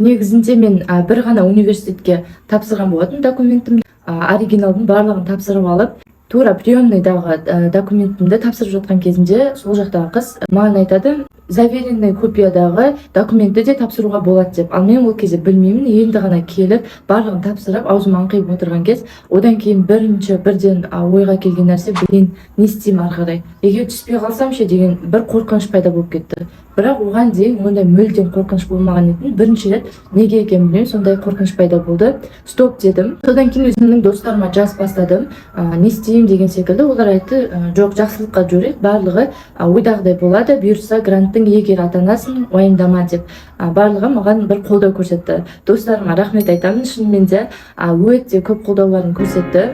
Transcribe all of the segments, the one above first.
Негізінде мен бір ғана университетке тапсырған болатын документімді. Оригиналдың барлығын тапсырып алып, тура приемныйдағы документімді тапсырып жатқан кезінде сол жақтағы қыз маған айтады, заверенный копиядағы документті де тапсыруға болады деп. Ал мен ол кезде білмеймін, енді ғана келіп барлығын тапсырып аузым аңқиып отырған кез, одан кейін бірден ойға келген нәрсе, мен не істеймін ары қарай, егер түспей қалсам ше деген бір қорқыныш пайда болып кетті. Бірақ оған дейін ондай мүлдем қорқыныш болмаған еді. Бірінші рет неге екенін білмеймін, сондай қорқыныш пайда болды. Стоп дедім. Содан кейін өзімнің достарыма жазып бастадым. Не істеймін деген секілді. Олар айтты, жоқ, жақсылыққа жүрек, барлығы ойдағыдай болады. Бұйырса гранттың иегері атанасың, уайымдама деп. Барлығы маған бір қолдау көрсетті. Достарыма рахмет айтамын. Шынымен де өте көп қолдауларын көрсетті.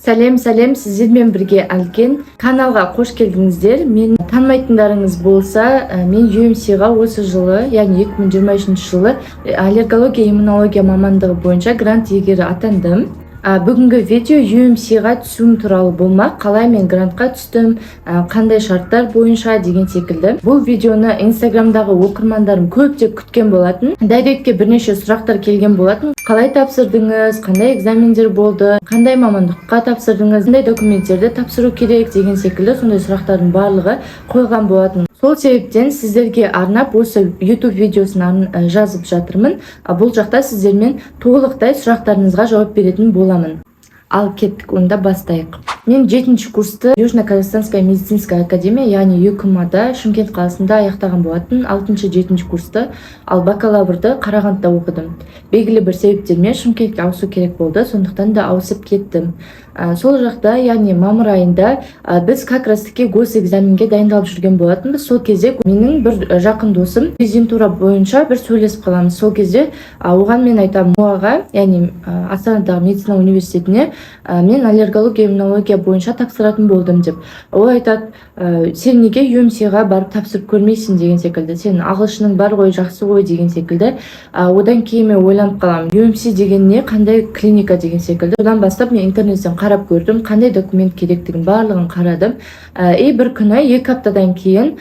Сәлем, сіздермен бірге Алкен. Каналға қош келдіңіздер. Мен танымайтындарыңыз болса, мен UMC-ға осы жылы, яғни 2023 жылы аллергология иммунология мамандығы бойынша грант иегері атандым. Бүгінгі видео UMC-ға түсуім туралы болмақ. Қалай мен грантқа түстім, қандай шарттар бойынша деген секілді. Бұл видеоны Инстаграмдағы оқырмандарым көптеп күткен болатын. Дайректке бірнеше сұрақтар келген болатын. Қалай тапсырдыңыз, қандай экзамендер болды, қандай мамандыққа тапсырдыңыз, қандай документтерді тапсыру керек деген секілді сондай сұрақтардың барлығы қойған болатын. Сол себептен сіздерге арнап осы YouTube видеосын жазып жатырмын. Бұл жақта сіздермен толықтай сұрақтарыңызға жауап беретін боламын. Ал кеттік, онда бастайық. Мен 7-ші курсты Южно-Казахстанская медицинская академия, яғни ЮКМА-да Шымкент қаласында аяқтаған болатын. 6-7 курсты, ал бакалаврды Қарағандыда оқыдым. Белгілі бір себептермен Шымкентке ауысу керек болды, сондықтан да ауысып кеттім. Сол жақта, яғни мамыр айында біз как раз таки госэкзаменге дайындалып жүрген болатынбыз. Сол кезде менің бір жақын досым резидентура бойынша бір сөйлесіп қаламыз. Сол кезде оған мен айтамын, оған, яғни Астанадағы медицина университетіне мен аллергология иммунология бойынша тапсыратын болдым деп. Ол айтады, сен неге UMC-ға барып тапсырып көрмейсің деген секілді, сен ағылшының бар ғой, жақсы ғой деген секілді. Одан кейін мен ойланып қаламын, UMC деген не, қандай клиника деген секілді. Одан бастап мен интернеттен қарап көрдім, қандай документ керектігін барлығын қарадым. Бір күні 2 аптадан кейін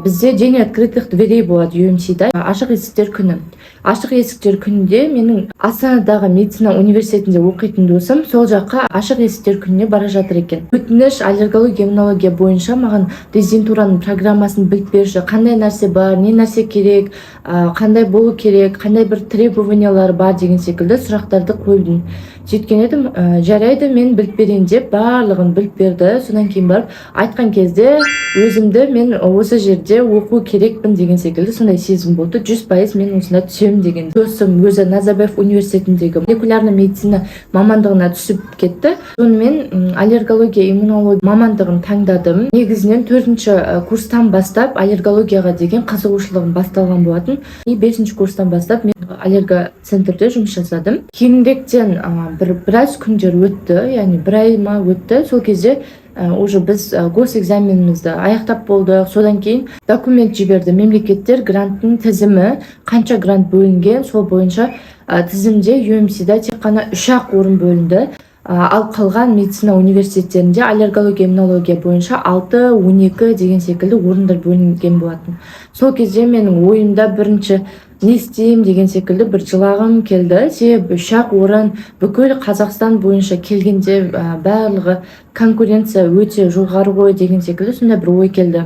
бізде день открытых дверей болады UMC-да, ашық есіктер күні. Ашық есіктер күнінде менің Астанадағы медицина университетінде оқитын досым сол жаққа ашық есіктер күніне бара жатыр екен. Өтініш аллергология иммунология бойынша маған резидентураның программасын біліп берші, қандай нәрсе бар, не нәрсе керек, қандай болу керек, қандай бір требованиялар бар деген секілді сұрақтарды қойдым. Сөйткен едім, жарайды, мен біліп берейін деп барлығын біліп берді. Содан кейін барып айтқан кезде өзімді мен осы жерде оқу керекпін деген секілді сондай сезім болды. 100% мен осында түсемін деген. Досым өзі Назарбаев университетіндегі молекулярный медицина мамандығына түсіп кетті. Сонымен аллергология иммунология мамандығын таңдадым. Негізінен 4-ші курстан бастап аллергологияға деген қызығушылығым басталған болатын. 5-ші курстан бастап мен аллергоцентрде жұмыс жасадым. Кейініректен біраз күндер өтті, яғни 1 ай ма өтті. Сол кезде уже біз госэкзаменімізді аяқтап болдық. Содан кейін документ жіберді. Мемлекеттер гранттың тізімі, қанша грант бөлінген, сол бойынша тізімде UMC-да тек қана 3-ақ орын бөлінді. Ал қалған медицина университеттерінде аллергология иммунология бойынша 6-12 деген секілді орындар бөлінген болатын. Сол кезде менің ойымда бірінші не істеймін деген секілді бір жылағым келді. Себебі 3-ақ орын бүкіл Қазақстан бойынша келгенде барлығы конкуренция өте жоғары ғой деген секілді сонда бір ой келді.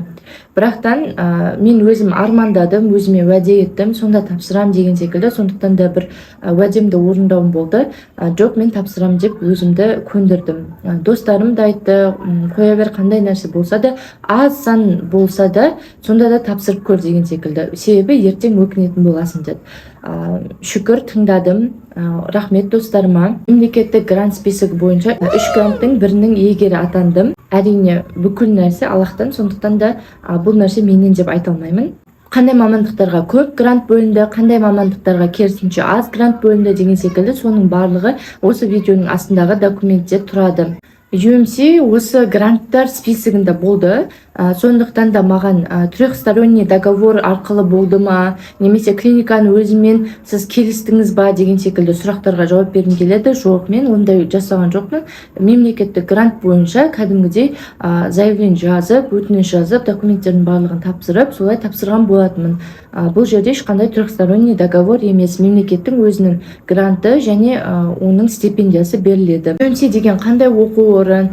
Бірақтан мен өзім армандадым, өзіме уәде еттім, сонда тапсырам деген секілді. Сондықтан да бір уәдемді орындауым болды. Жоқ, мен тапсырам деп өзімді көндірдім. Достарым да айтты, қоя бер, қандай нәрсе болса да, аз сан болса да, сонда да тапсырып көр деген секілді. Себебі ертең өкінетін боласың деді. Шүкір, тыңдадым. Рахмет достарыма. Мемлекеттік грант списогі бойынша 3 гранттың бірінің иегері атандым. Әрине бүкіл нәрсе Аллахтан, сондықтан да бұл нәрсе менен деп айта алмаймын. Қандай мамандықтарға көп грант бөлінді, қандай мамандықтарға керісінше аз грант бөлінді деген секілді соның барлығы осы видеоның астындағы документте тұрады. UMC осы гранттар списогында болды. Сондықтан да маған трехсторонний договор арқылы болды ма, немесе клиниканы өзімен сіз келістіңіз ба деген секілді сұрақтарға жауап бергім келеді. Жоқ, мен ондай жасаған жоқпын. Мемлекеттік грант бойынша кәдімгідей заявление жазып, өтініш жазып, документтердің барлығын тапсырып, солай тапсырған болатынмын. Бұл жерде ешқандай трехсторонний договор емес, мемлекеттің өзінің гранты және оның стипендиясы беріледі. UMC деген қандай оқу орын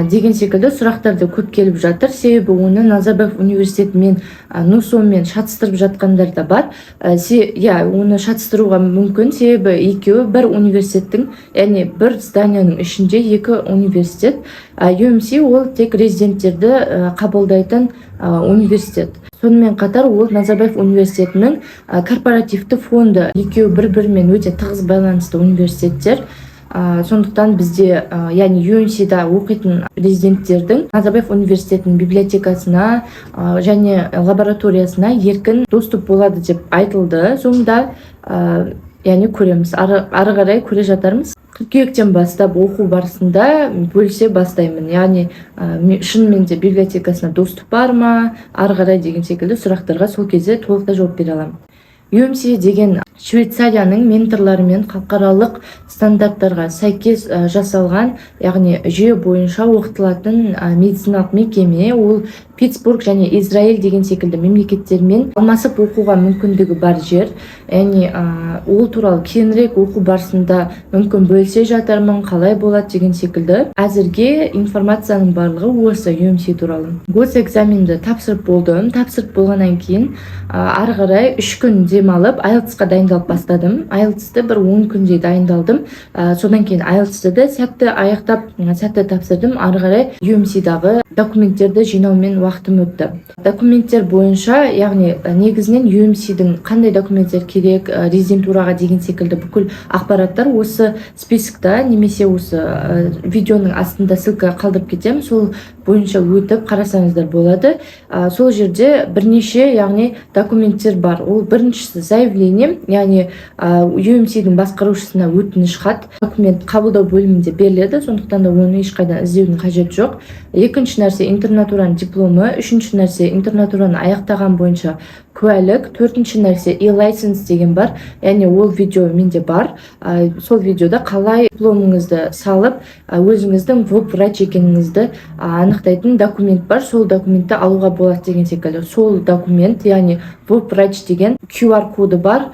деген секілді сұрақтарды көп келіп жатыр. Себебі оны Назарбаев университетімен, НУСОмен шатыстырып жатқандар да бар. Оны шатыстыруға мүмкін, себебі екеуі бір университеттің, яғни бір зданияның ішінде екі университет. UMC ол тек резиденттерді қабылдайтын университет. Сонымен қатар ол Назарбаев университетінің корпоративті фонды. Екеуі бір-бірімен өте тығыз байланысты университеттер. Сондықтан бізде, яғни UMC-да оқитын резиденттердің Назарбаев университетінің библиотекасына және лабораториясына еркін доступ болады деп айтылды. Соңында, яғни көреміз, ары қарай көре жатармыз. Қыркүйектен бастап оқу барысында бөлісе бастаймын. Яғни шынымен де библиотекасына доступ бар ма, ары қарай деген секілді сұрақтарға сол кезде толықтай жауап бере аламын. UMC деген Швейцарияның менторларымен халықаралық стандарттарға сәйкес жасалған, яғни жүйе бойынша оқытылатын медициналық мекеме. Ол Питтсбург және Израиль деген секілді мемлекеттермен алмасып оқуға мүмкіндігі бар жер. Яғни ол туралы кейінірек оқу барысында мүмкін бөлісе жатармын, қалай болады деген секілді. Әзірге информацияның барлығы осы UMC туралы. Госэкзаменді тапсырып болдым. Тапсырып болғаннан кейін ары қарай 3 күн демалып IELTS-қа дайындалып бастадым. IELTS-ті бір 10 күндей дайындалдым. Содан кейін IELTS-ті де сәтті аяқтап, сәтті тапсырдым. Ары қарай UMC-дағы документтерді жинаумен уақытым өтті. Документтер бойынша, яғни негізінен UMC-дің қандай документтер керек, резидентураға деген секілді бүкіл ақпараттар осы списокта, немесе осы видеоның астында ссылка қалдырып кетемін. Сол бойынша өтіп қарасаңыздар болады. Сол жерде бірнеше, яғни документтер бар. Ол біріншісі заявление, яғни UMC-дің басқарушысына өтініш хат, документ қабылдау бөлімінде беріледі. Сондықтан да оны ешқайдан іздеудің қажеті жоқ. Екінші нәрсе интернатураның дипломы, үшінші нәрсе интернатураны аяқтаған бойынша куәлік, төртінші нәрсе e-license деген бар, яғни ол видео менде бар. Сол видеода қалай дипломыңызды салып, өзіңіздің врач екеніңізді анықтайтын документ бар. Сол документті алуға болады деген секілді. Сол документ, яғни врач деген QR коды бар,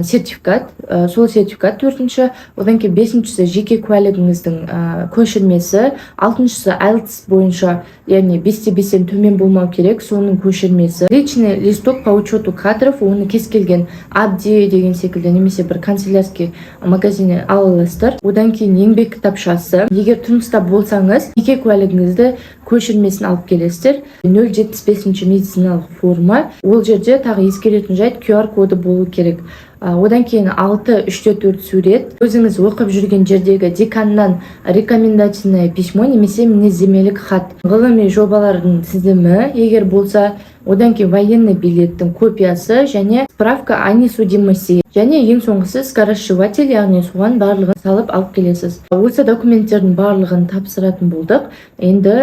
сертификат, сол сертификат төртінші. Одан кейін бесіншісі жеке куәлігіңіздің көшірмесі, алтыншысы IELTS бойынша, яғни 5-5-тен төмен болмау керек, соның көшірмесі. Личный листок по учету кадров, оны кез келген Абди деген секілді, немесе бір канцелярский магазиннен ала аласыздар. Одан кейін еңбек кітапшасы. Егер тұрмыста болсаңыз, жеке куәлігіңізді көшірмесін алып келесіздер. 075 медициналық форма. Ол жерде тағы ескеретін жайт QR коды болу керек. Одан кейін 6-3-4 сурет. Өзіңіз оқып жүрген жердегі деканнан рекомендательное письмо, немесе мінездемелік хат. Ғылыми жобалардың тізімі, егер болса, одан кейін военный билеттің копиясы және справка о несудимости. Және ең соңғысы скоросшиватель, яғни соған барлығын салып алып келесіз. Осы документтердің барлығын тапсыратын болдық. Енді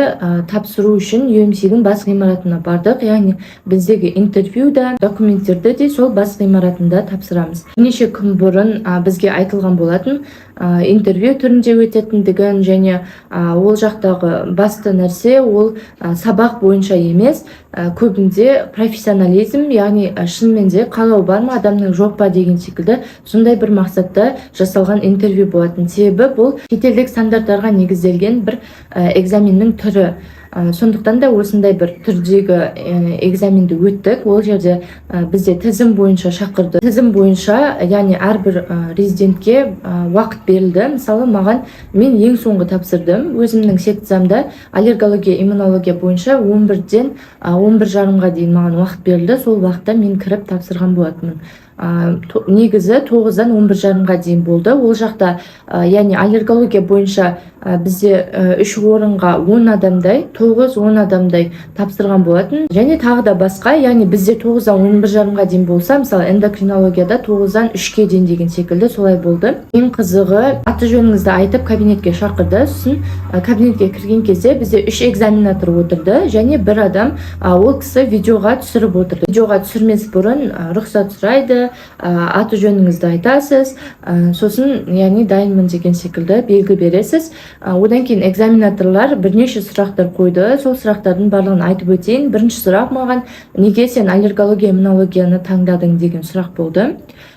тапсыру үшін UMC-дің бас ғимаратына бардық. Яғни біздегі интервьюда документтерді де сол бас ғимаратында тапсырамыз. Бірнеше күн бұрын бізге айтылған болатын интервью түрінде өтетіндігін, және ол жақтағы басты нәрсе ол сабақ бойынша емес, көбінде профессионализм, яғни шынымен де қалау бар ма адамның, жоқ па деген секілді сондай бір мақсатта жасалған интервью болатын. Себебі бұл шетелдік стандарттарға негізделген бір экзаменнің түрі. Сондықтан да осындай бір түрдегі экзаменді өттік. Ол жерде бізде тізім бойынша шақырды. Тізім бойынша, яғни әрбір резидентке уақыт берілді. Мысалы, мен ең соңғы тапсырдым. Өзімнің секциямда аллергология, иммунология бойынша 11-ден 11:30-ға дейін маған уақыт берілді. Сол уақытта мен кіріп тапсырған болатынмын. негізі 9-дан 11:30-ға дейін болды. Ол жақта яғни аллергология бойынша бізде 3 орынға 10 адамдай, 9-10 адамдай тапсырған болатын. Және тағы да басқа, яғни бізде 9-дан 11:30-ға дейін болса, мысалы эндокринологияда 9-дан 3-ке дейін деген секілді солай болды. Ең қызығы, аты жөніңізді айтып кабинетке шақырды. Сосын кабинетке кірген кезде бізде 3 экзаменатор отырды және бір адам, ол кісі видеоға түсіріп отырды. Видеоға түсірмес бұрын рұқсат сұрайды, аты жөніңізді айтасыз, сосын яғни дайынмын деген секілді белгі бересіз. Одан кейін экзаменаторлар бірнеше сұрақтар қойды. Сол сұрақтардың барлығын айтып өтейін. Бірінші сұрақ маған, неге сен аллергология, иммунологияны таңдадың деген сұрақ болды.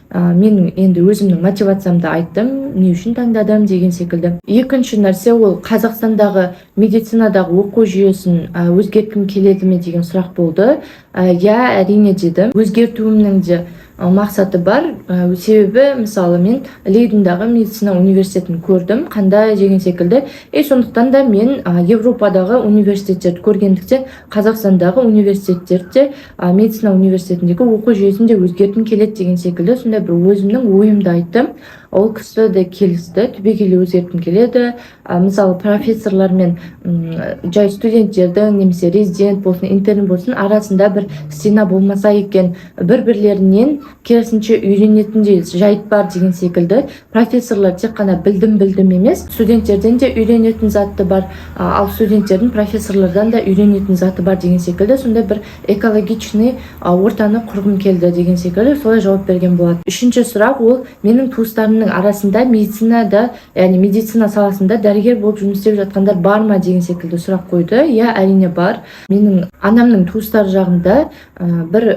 Мен енді өзімнің мотивациямды айттым, не үшін таңдадым деген секілді. Екінші нәрсе, ол Қазақстандағы медицинадағы оқу жүйесін өзгерткім келеді ме деген сұрақ болды. Я, әрине дедім. Өзгертуімнің де мақсаты бар. Себебі, мысалы, мен Лейдендағы медицина университетін көрдім, қандай деген секілді. Сондықтан да мен Европадағы университеттерді көргендіктен Қазақстандағы университеттерде, медицина университетіндегі оқу жүйесінде өзгертім келеді деген секілді. Сонда бір өзімнің ойымды айттым. Ол кісі де келісті, түбегейлі өзгерткім келеді. Мысалы, профессорлармен жай студенттердің, немесе резидент болсын, интерн болсын, арасында бір стена болмаса екен, бір-бірлерінен керісінше үйренетіндей жайт бар деген секілді. Профессорлар тек қана білдім емес, студенттерден де үйренетін заты бар, ал студенттердің профессорлардан да үйренетін заты бар деген секілді. Сонда бір экологичный ортаны құрғым келді деген секілді, солай жауап берген болады. Үшінші сұрақ, ол менің туыстарымның арасында медицинада, яғни медицина саласында дәрігер болып жұмыс істеп жатқандар бар ма деген секілді сұрақ қойды. Я, әрине бар. Менің анамның туыстар жағында бір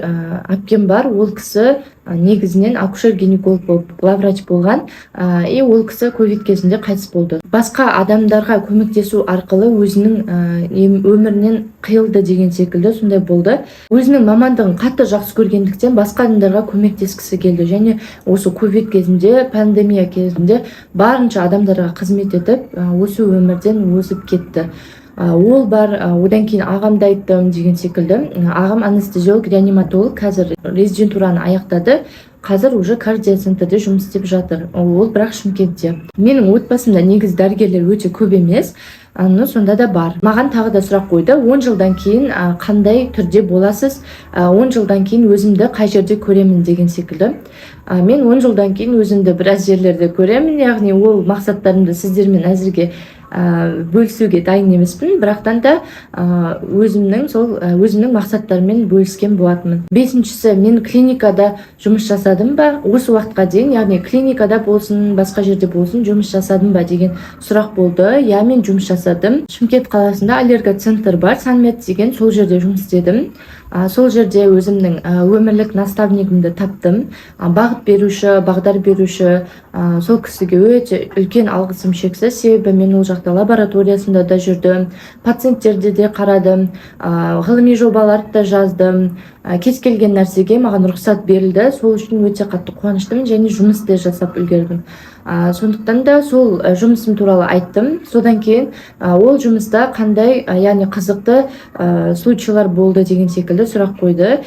әпкем бар. Ол кісі негізінен акушер-гинеколог болып, главврач болған. Ол кісі ковид кезінде қайтыс болды. Басқа адамдарға көмектесу арқылы өзінің өмірінен қиылды деген секілді, сондай болды. Өзінің мамандығын қатты жақсы көргендіктен басқа адамдарға көмектескісі келді. Және осы ковид кезінде, пандемия кезінде барынша адамдарға қызмет етіп, осы өмірден озып кетті. Ол бар. Одан кейін ағамды айттым деген секілді. Ағам анестезиолог, реаниматолог, қазір резидентураны аяқтады. Қазір уже кардиоцентрде жұмыс істеп жатыр. Ол бірақ Шымкентте. Менің отбасымда негізі дәрігерлер өте көп емес. Сонда да бар. Маған тағы да сұрақ қойды. 10 жылдан кейін қандай түрде боласыз? 10 жылдан кейін өзімді қай жерде көремін деген секілді. Мен 10 жылдан кейін өзімді біраз жерлерде көремін. Яғни ол мақсаттарымды сіздермен әзірге бөлісуге дайын емеспін, бірақтан да өзімнің мақсаттарымен бөліскен болатынмын. Бесіншісі, мен клиникада жұмыс жасадым ба? Осы уақытқа дейін, яғни клиникада болсын, басқа жерде болсын, жұмыс жасадым ба деген сұрақ болды. Я, мен жұмыс жасадым. Шымкент қаласында аллергоцентр бар, Санмед деген, сол жерде жұмыс істедім. Сол жерде өзімнің өмірлік наставнигімді таптым. Бағыт беруші, бағдар беруші, сол кісіге өте үлкен алғысым шексіз. Себебі мен ол жақта лабораториясында да жүрдім, пациенттерде де қарадым, ғылыми жобаларды да жаздым. Кез келген нәрсеге маған рұқсат берілді. Сол үшін өте қатты қуаныштымын және жұмыс та жасап үлгердім. Сондықтан да сол жұмысым туралы айттым. Содан кейін ол жұмыста қандай, яғни қызықты случайлар болды деген секілді сұрақ қойды.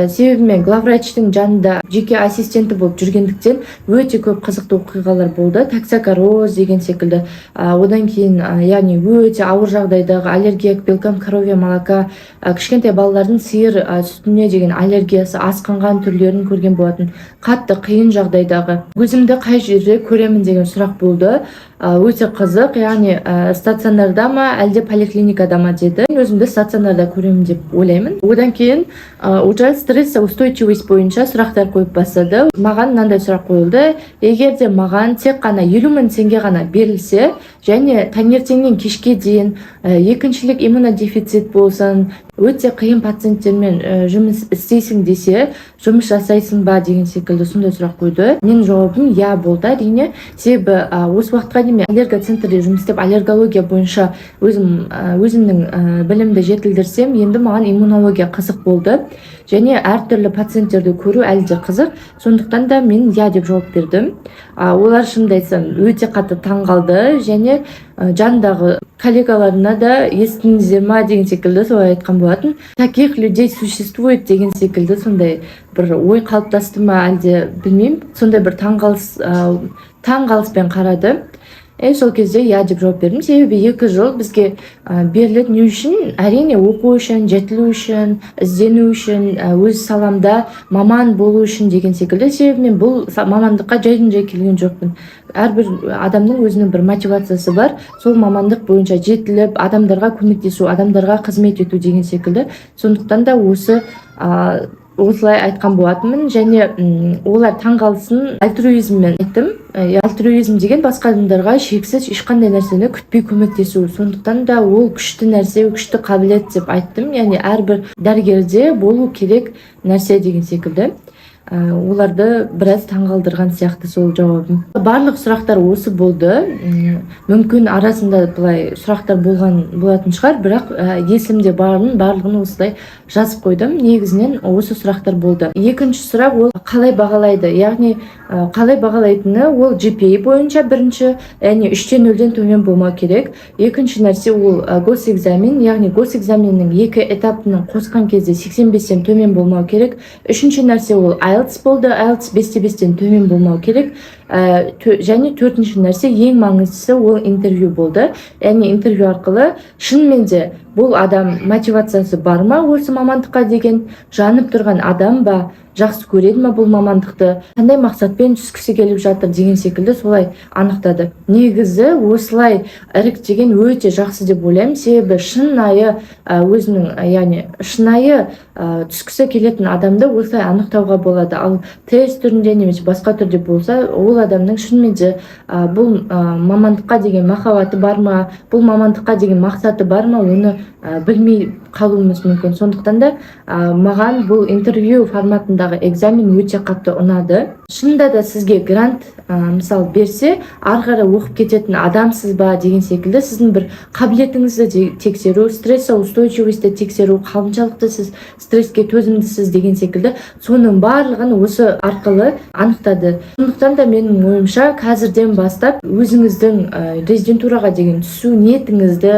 Себебі мен главврачтың жанында жеке ассистенті болып жүргендіктен өте көп қызықты оқиғалар болды. Токсикороз деген секілді. Одан кейін яғни өте ауыр жағдайдағы аллергия к белкам коровья молока, кішкентай балалардың сиыр сүтіне деген аллергиясы асқынған түрлерін көрген болатын. Қатты қиын жағдайдағы өзімді қай жерде көремін деген сұрақ болды. Өте қызық, яғни стационарда ма, әлде поликлиникада ма деді. Өзімді стационарда көремін деп ойлаймын. Одан кейін уже стрессоустойчивость бойынша сұрақтар қойып бастады. Маған мынандай сұрақ қойылды. Егер де маған тек қана 50 000 теңге ғана берілсе, және таңертеңнен кешке дейін екіншілік иммунодефицит болсын, өте қиын пациенттермен жұмыс істейсің десе, жұмыс жасайсың ба деген секілді сондай сұрақ қойды. Мен жауабым я болды, әрине. Себебі осы уақытқа дейін аллергоцентрде жұмыс істеп, аллергология бойынша өзімнің білімді жетілдірсем, енді маған иммунология қызық болды. және әртүрлі пациенттерді көру әлі де қызық. Сондықтан да мен я деп жауап бердім. Олар шынымды айтсам өте қатты таң қалды және жанындағы коллегаларына да естідіңіздер ма деген секілді солай айтқан болатын. Таких людей существует деген секілді сондай бір ой қалыптасты ма әлде білмеймін. Сондай бір таңғалыспен қарады. Сол кезде я деп жауап бердім. Себебі 2 жыл бізге беріледі не үшін? Әрине оқу үшін, жетілу үшін, іздену үшін, өз саламда маман болу үшін деген секілді. Себебі мен бұл мамандыққа жайдан жай келген жоқпын. Әрбір адамның өзінің бір мотивациясы бар. Сол мамандық бойынша жетіліп, адамдарға көмектесу, адамдарға қызмет ету деген секілді. Сондықтан да осылай айтқан болатынмын және олар таңғалсын альтруизммен айттым. Альтруизм деген басқа адамдарға шексіз ешқандай нәрсені күтпей көмектесу. Сондықтан да ол күшті нәрсе, күшті қабілет деп айттым. Яғни әрбір дәрігерде болу керек нәрсе деген секілді. Оларды біраз таңғалдырған сияқты сол жауабым. Барлық сұрақтар осы болды. Мүмкін арасында былай сұрақтар болатын шығар, бірақ есімде барлығын осылай жазып қойдым. Негізінен осы сұрақтар болды. Екінші сұрақ ол қалай бағалайды? Яғни қалай бағалайтыны ол GPA бойынша бірінші, яғни 3-тен 0-ден төмен болмау керек. Екінші нәрсе ол госэкзамен, яғни госэкзаменнің 2 этапының қосқан кезде 85-тен төмен болмау керек. Үшінші нәрсе ол IELTS болды. IELTS 5-5-тен төмен болмау керек. Және төртінші нәрсе ең маңыздысы ол интервью болды. Яғни интервью арқылы шынымен де бұл адам мотивациясы бар ма осы мамандыққа деген, жанып тұрған адам ба, жақсы көреді ма бұл мамандықты, қандай мақсатпен түскісі келіп жатыр деген секілді солай анықтады. Негізі осылай іріктеген өте жақсы деп ойлаймын. Себебі шынайы өзінің, яғни шынайы түскісі келетін адамды осылай анықтауға болады. Ал тест түрінде немесе басқа түрде болса, ол адамның шынымен де бұл мамандыққа деген махаббаты бар ма, бұл мамандыққа деген мақсаты бар ма, оны білмей қалуымыз мүмкін. Сондықтан да маған бұл интервью форматындағы экзамен өте қатты ұнады. Шынында да сізге грант мысал берсе, ары қарай оқып кететін адамсыз ба деген секілді сіздің бір қабілетіңізді тексеру, стрессоустойчивостьті тексеру, қаншалықты сіз стресске төзімдісіз деген секілді соның барлығын осы арқылы анықтады. Сондықтан да менің ойымша қазірден бастап өзіңіздің резидентураға деген түсу ниетіңізді,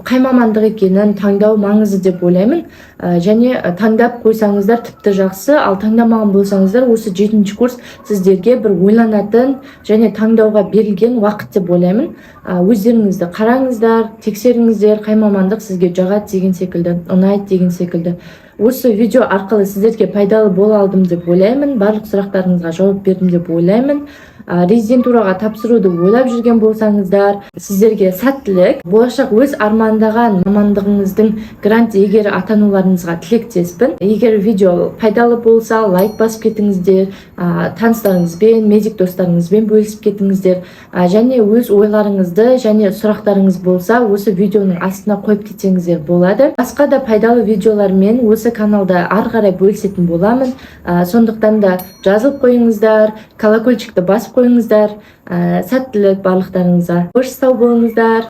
қай мамандық екенін таңдау маңызды деп ойлаймын. Және таңдап қойсаңыздар тіпті жақсы, ал таңдамаған болсаңыздар осы 7-ші курс сіздерге бір ойланатын және таңдауға берілген уақыт деп ойлаймын. Өздеріңізді қараңыздар, тексеріңіздер, қай мамандық сізге жағады деген секілді, ұнайды деген секілді. Осы видео арқылы сіздерге пайдалы бола алдым деп ойлаймын. Барлық сұрақтарыңызға жауап бердім деп ойлаймын. Резидентураға тапсыруды ойлап жүрген болсаңыздар, сіздерге сәттілік. Болашақ өз армандаған мамандығыңыздың грант иегері атануларыңызға тілектеспін. Егер видео пайдалы болса, лайк басып кетіңіздер, таныстарыңызбен, медик достарыңызбен бөлісіп кетіңіздер. Және өз ойларыңызды және сұрақтарыңыз болса, осы видеоның астына қойып кетсеңіздер болады. Басқа да пайдалы видеолармен осы каналда ары қарай бөлісетін боламын. Сондықтан да жазылып қойыңыздар, колокольчикті басып қойыңыздар. Сәттілік барлықтарыңызға. Қош сау болыңыздар.